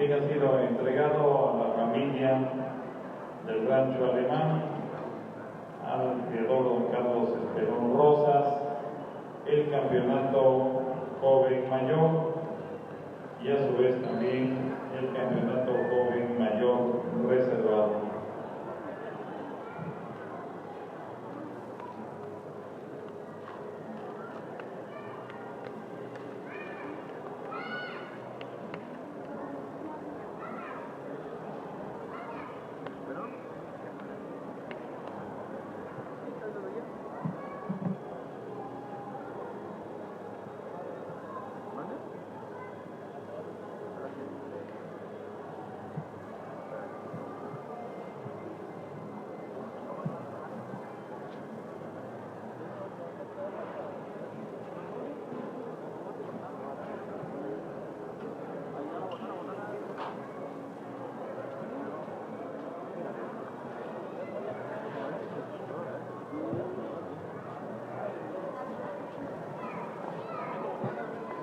Ha sido entregado a la familia del Rancho Alemán, al criador don Carlos Esperón Rosas, el campeonato joven mayor y a su vez también el campeonato joven mayor reservado.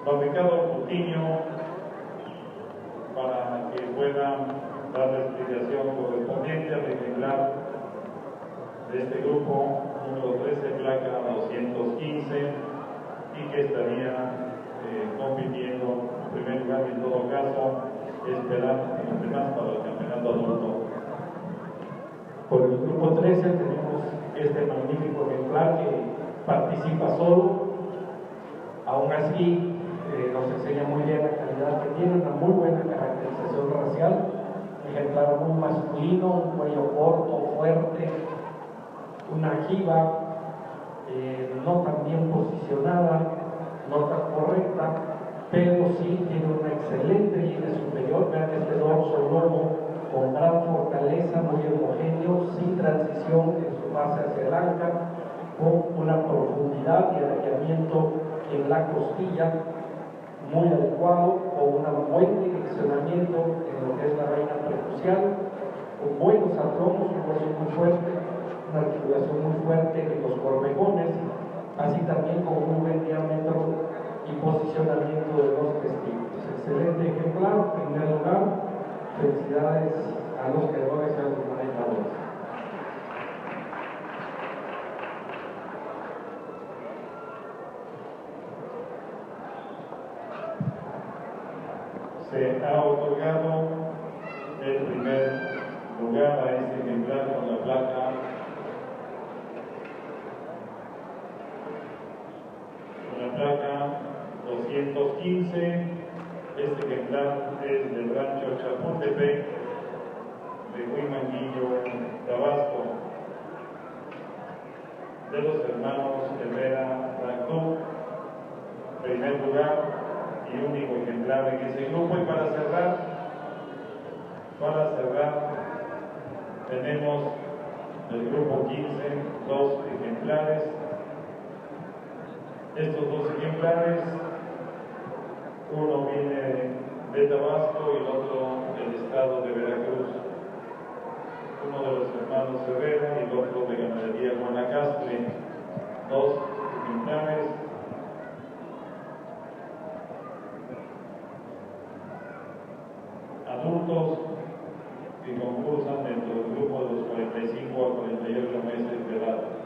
Fabricado Coutinho, para que puedan dar la explicación correspondiente al ejemplar de este grupo número 13, placa 215, y que estaría compitiendo en primer lugar, en todo caso, esperando más para el campeonato adulto. Por el grupo 13 tenemos este magnífico ejemplar que participa solo, aún así nos enseña muy bien la calidad que tiene, una muy buena caracterización racial, ejemplar muy masculino, un cuello corto, fuerte, una jiba no tan bien posicionada, no tan correcta, pero sí tiene una excelente línea superior. Vean este dorso lomo con gran fortaleza, muy homogéneo, sin transición en su base hacia el anca, con una profundidad y arqueamiento en la costilla muy adecuado, con un buen direccionamiento en lo que es la vaina prepucial, con buenos aplomos, un hueso muy fuerte, una articulación muy fuerte en los corvejones, así también con un buen diámetro y posicionamiento de los testículos. Excelente ejemplar. En primer lugar, felicidades a los creadores y a los manejadores. Se ha otorgado el primer lugar a este ejemplar con la placa con la placa 215. Este ejemplar es del rancho Chapultepec de Huimanguillo, Tabasco, de los hermanos Herrera Racú. Primer lugar lugar y único ejemplar en ese grupo. Y para cerrar, tenemos del grupo 15 dos ejemplares. Estos dos ejemplares, uno viene de Tabasco y el otro del estado de Veracruz. Uno de los hermanos Herrera y el otro de Ganadería Guanacastle. Dos ejemplares. Adultos que concursan dentro del grupo de los 45 a 48 meses de edad.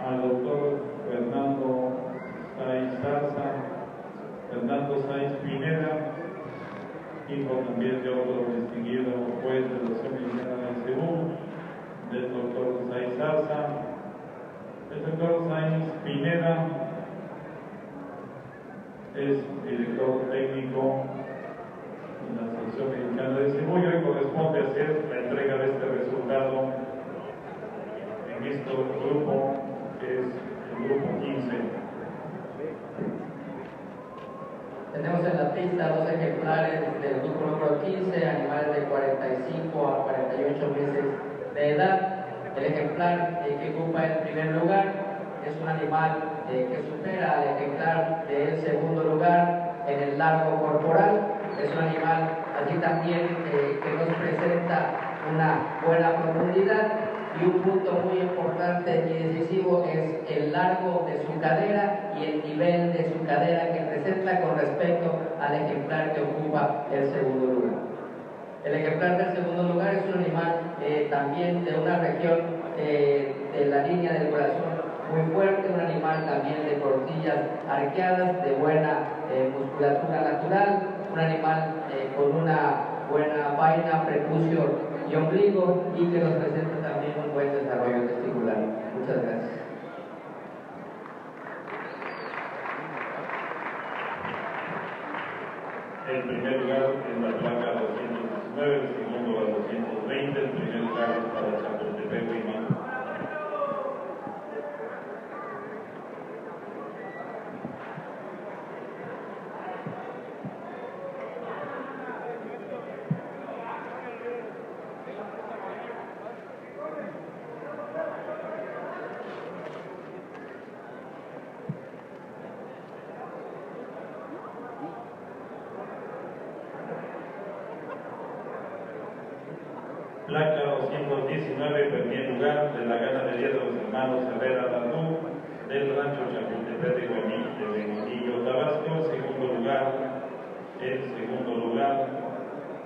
Al doctor Fernando Sáenz Pineda, hijo también de otro distinguido juez de la Acción Militar del Cebú, del doctor Sáenz Zarza. El doctor Sáenz Pineda es director técnico de la Asociación Mexicana de Cebú y corresponde hacer la entrega de este resultado en este grupo, que es el grupo 15. Tenemos en la pista 2 ejemplares del grupo número 15, animales de 45 a 48 meses de edad. El ejemplar que ocupa el primer lugar es un animal que supera al ejemplar del segundo lugar en el largo corporal. Es un animal así también que nos presenta una buena profundidad. Y un punto muy importante y decisivo es el largo de su cadera y el nivel de su cadera que presenta con respecto al ejemplar que ocupa el segundo lugar. El ejemplar del segundo lugar es un animal también de una región de la línea del corazón muy fuerte, un animal también de costillas arqueadas, de buena musculatura natural, un animal con una buena vaina, prepucio y ombligo, y que nos presenta también un buen desarrollo testicular. Muchas gracias. El primer lugar es la placa 219, el segundo la 220, el primer lugar es para Chapultepec, Huimán. Placa 219, primer lugar de la ganadería de los hermanos Herrera Danú, del rancho Chapultepec de Benillo, Tabasco. El segundo lugar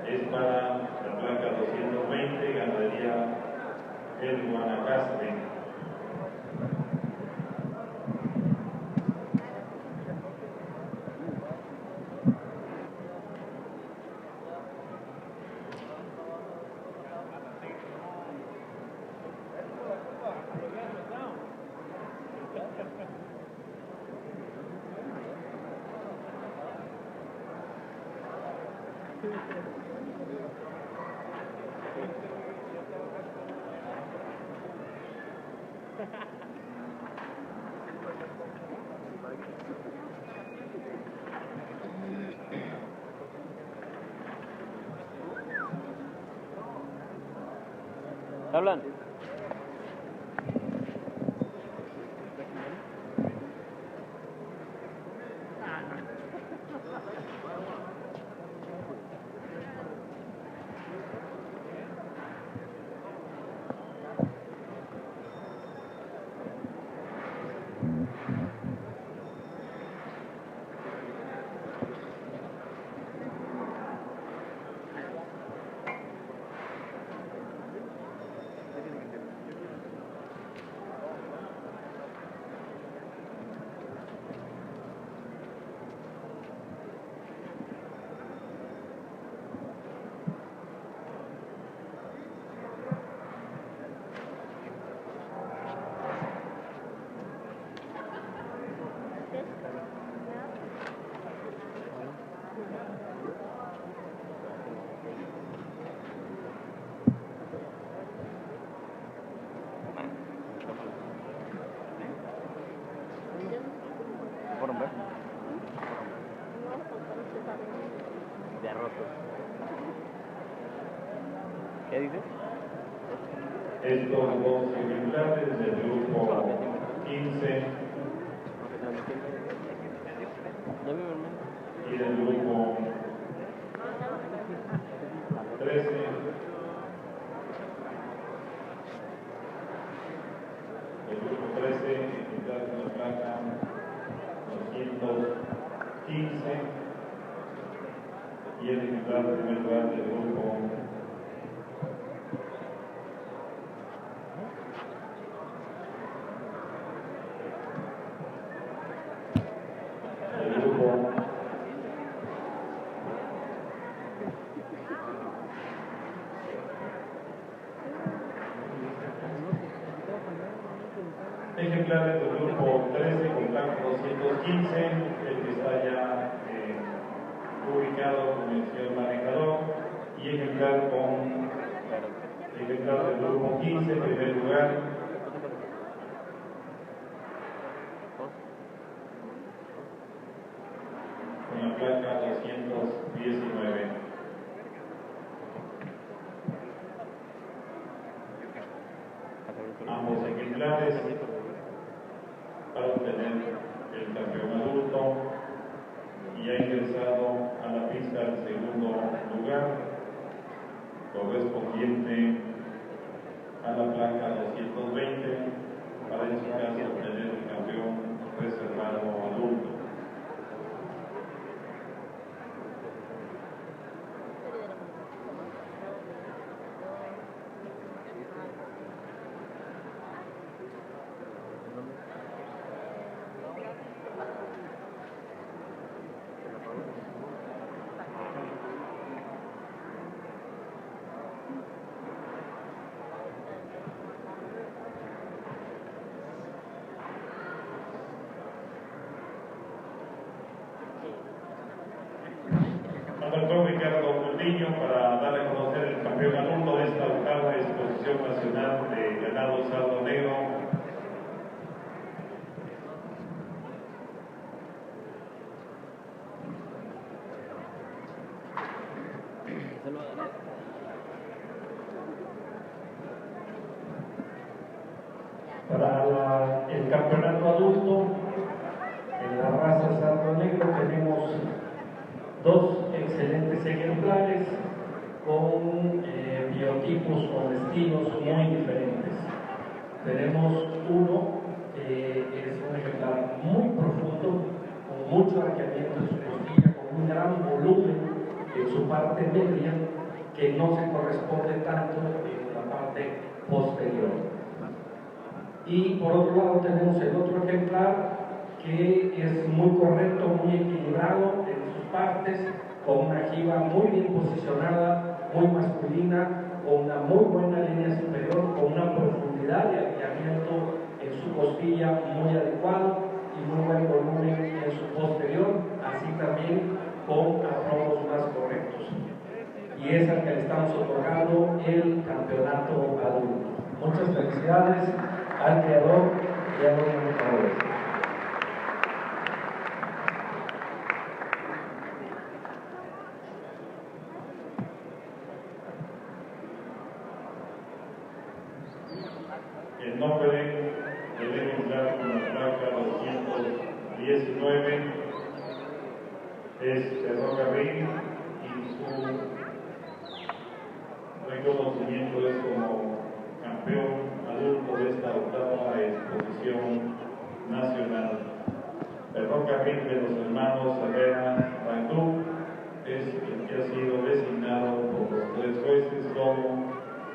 es para la placa 220, ganadería El Guanacaste. ¿Hablan? ¿Fueron ver? rotos. ¿Qué dice? Estos dos ejemplares del grupo 15 y del grupo 13 el grupo 13 ejemplares de la placa 215 y el ejemplar de primer lugar del grupo 13 con placa 215, el que está ya ubicado con el señor manejador, y ejemplar del grupo 15, primer lugar. Con la placa 219. Ambos ejemplares para obtener el campeón adulto, y ha ingresado a la pista al segundo lugar, correspondiente a la placa 220, para en su caso obtener el campeón reservado adulto. Doctor Ricardo Coutinho, para dar a conocer el campeón adulto de esta octava exposición nacional de ganado sardo negro. Para el campeonato adulto en la raza sardo negro tenemos dos excelentes ejemplares con biotipos o destinos muy diferentes. Tenemos uno que es un ejemplar muy profundo, con mucho arqueamiento en su costilla, con un gran volumen en su parte media que no se corresponde tanto en la parte posterior. Y por otro lado tenemos el otro ejemplar que es muy correcto, muy equilibrado en sus partes, con una jiba muy bien posicionada, muy masculina, con una muy buena línea superior, con una profundidad de arqueamiento en su costilla muy adecuado y muy buen volumen en su posterior, así también con aprobos más correctos. Y es al que le estamos otorgando el campeonato adulto. Muchas felicidades al creador y a los manejadores. El nombre del ejemplar con la placa 219 es Ferrocarril, y su reconocimiento es como campeón adulto de esta octava exposición nacional. Ferrocarril de los hermanos Herrera Rangú es el que ha sido designado por los tres jueces como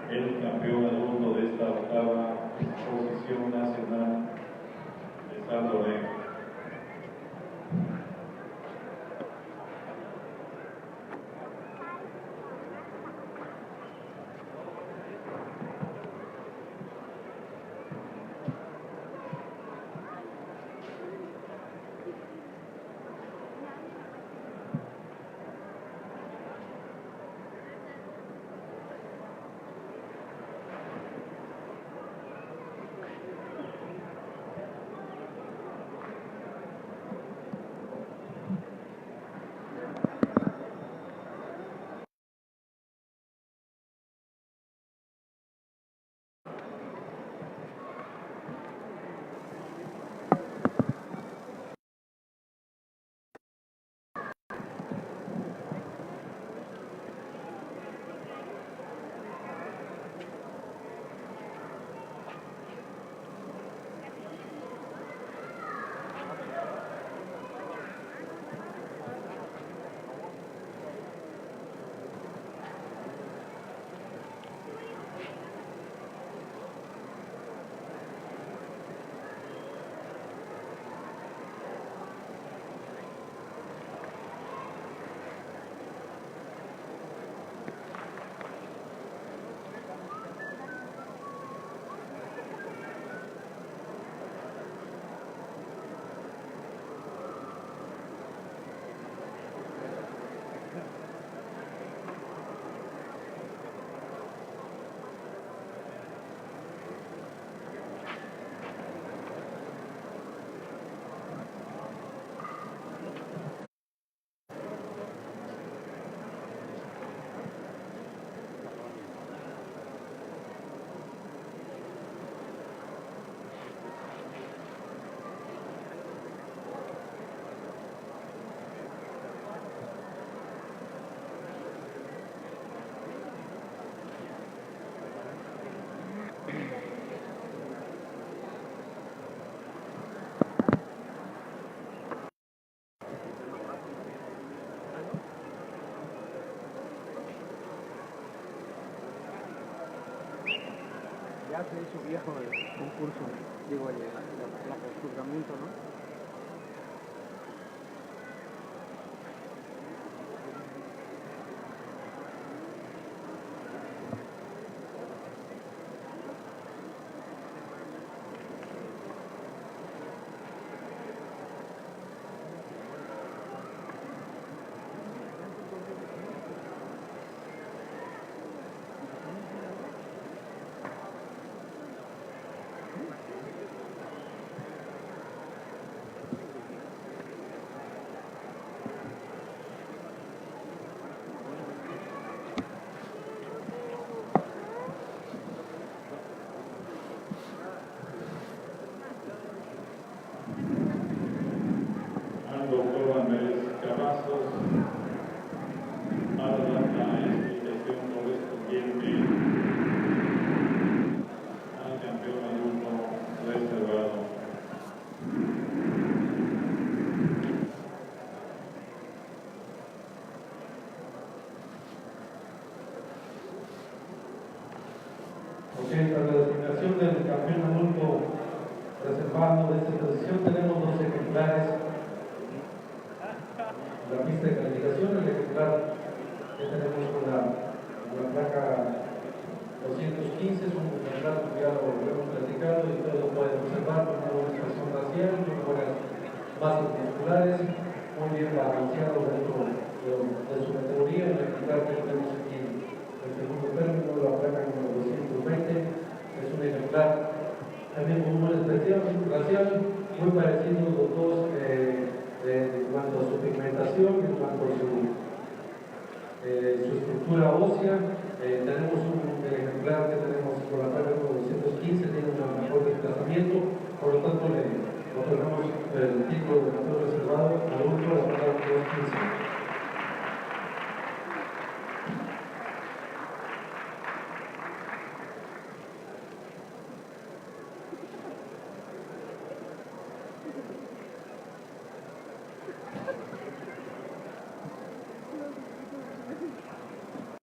el campeón adulto de esta octava exposición nacional de sardo negro. ya se hizo viejo el concurso, digo, la juzgamiento, ¿no? Al doctor Andrés Cavazos a la explicación correspondiente al campeón adulto reservado. Ok, para la designación del campeón adulto reservado de esta posición tenemos 2 ejemplares. La pista de calificación, el ejemplar que tenemos con la placa 215, es un ejemplar que ya lo hemos platicado y usted lo puede observar con una buena expresión racial, con buenas bases musculares, muy bien balanceado dentro de su categoría. El ejemplar que tenemos aquí en el segundo término, la placa número 220, es un ejemplar también con una expresión racial muy parecido los dos en cuanto a su pigmentación, en cuanto a su estructura ósea. Tenemos un ejemplar que tenemos con la placa número 215, tiene un mejor desplazamiento, por lo tanto le otorgamos el título de campeón reservado al último de la placa 215.